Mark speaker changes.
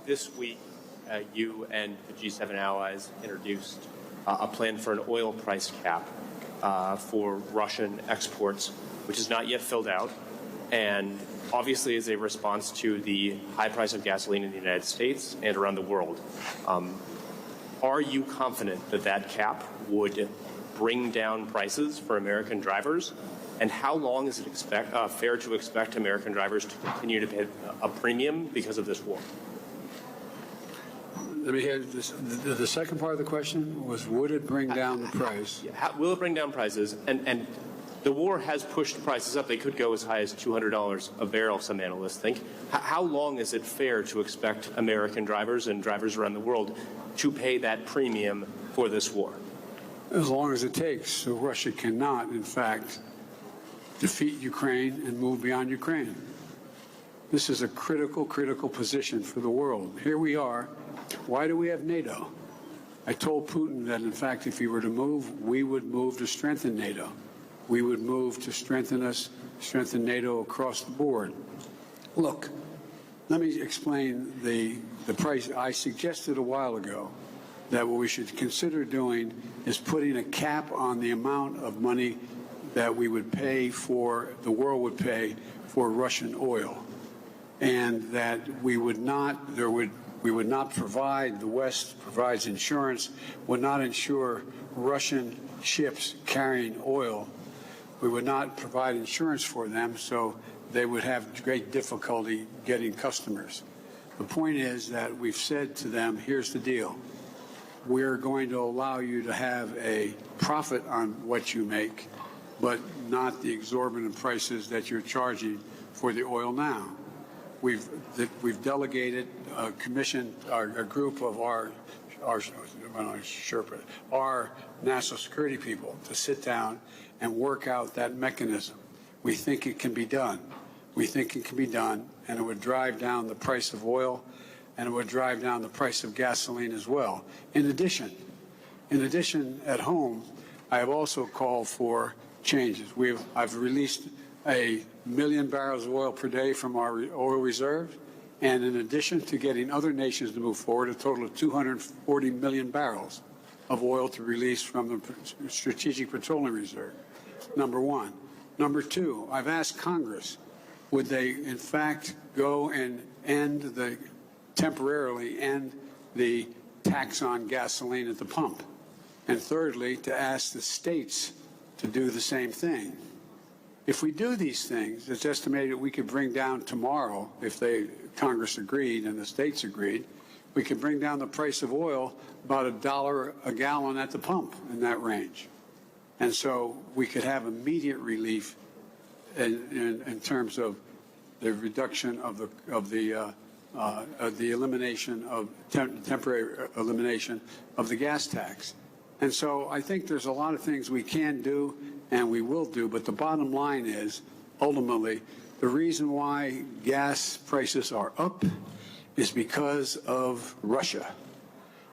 Speaker 1: This week, you and the G7 allies introduced a plan for an oil price cap for Russian exports, which is not yet filled out, and obviously is a response to the high price of gasoline in the United States and around the world. Are you confident that that cap would bring down prices for American drivers? And how long is it fair to expect American drivers to continue to pay a premium because of this war?
Speaker 2: Let me hear this. The second part of the question was, would it bring down the price?
Speaker 1: Will it bring down prices? And the war has pushed prices up. They could go as high as $200 a barrel, some analysts think. How long is it fair to expect American drivers and drivers around the world to pay that premium for this war?
Speaker 2: As long as it takes. So Russia cannot, in fact, defeat Ukraine and move beyond Ukraine. This is a critical position for the world. Here we are. Why do we have NATO? I told Putin that, in fact, if he were to move, we would move to strengthen NATO. We would move to strengthen NATO across the board. Look, let me explain the price. I suggested a while ago that what we should consider doing is putting a cap on the amount of money that we would pay for, the world would pay for Russian oil, and that we would not provide, the West provides insurance, would not insure Russian ships carrying oil. We would not provide insurance for them, so they would have great difficulty getting customers. The point is that we've said to them, here's the deal. We're going to allow you to have a profit on what you make, but not the exorbitant prices that you're charging for the oil now. We've delegated a group of our national security people to sit down and work out that mechanism. We think it can be done. We think it can be done, and it would drive down the price of oil, and it would drive down the price of gasoline as well. In addition, at home, I have also called for changes. I've released 1 million barrels of oil per day from our oil reserve, and in addition to getting other nations to move forward, a total of 240 million barrels of oil to release from the Strategic Petroleum Reserve, number one. Number two, I've asked Congress, would they in fact go and temporarily end the tax on gasoline at the pump? And thirdly, to ask the states to do the same thing. If we do these things, it's estimated we could bring down tomorrow, if Congress agreed and the states agreed, we could bring down the price of oil about $1 a gallon at the pump, in that range. And so we could have immediate relief in terms of the reduction of the elimination of temporary elimination of the gas tax. And so I think there's a lot of things we can do and we will do, but the bottom line is, ultimately, the reason why gas prices are up is because of Russia.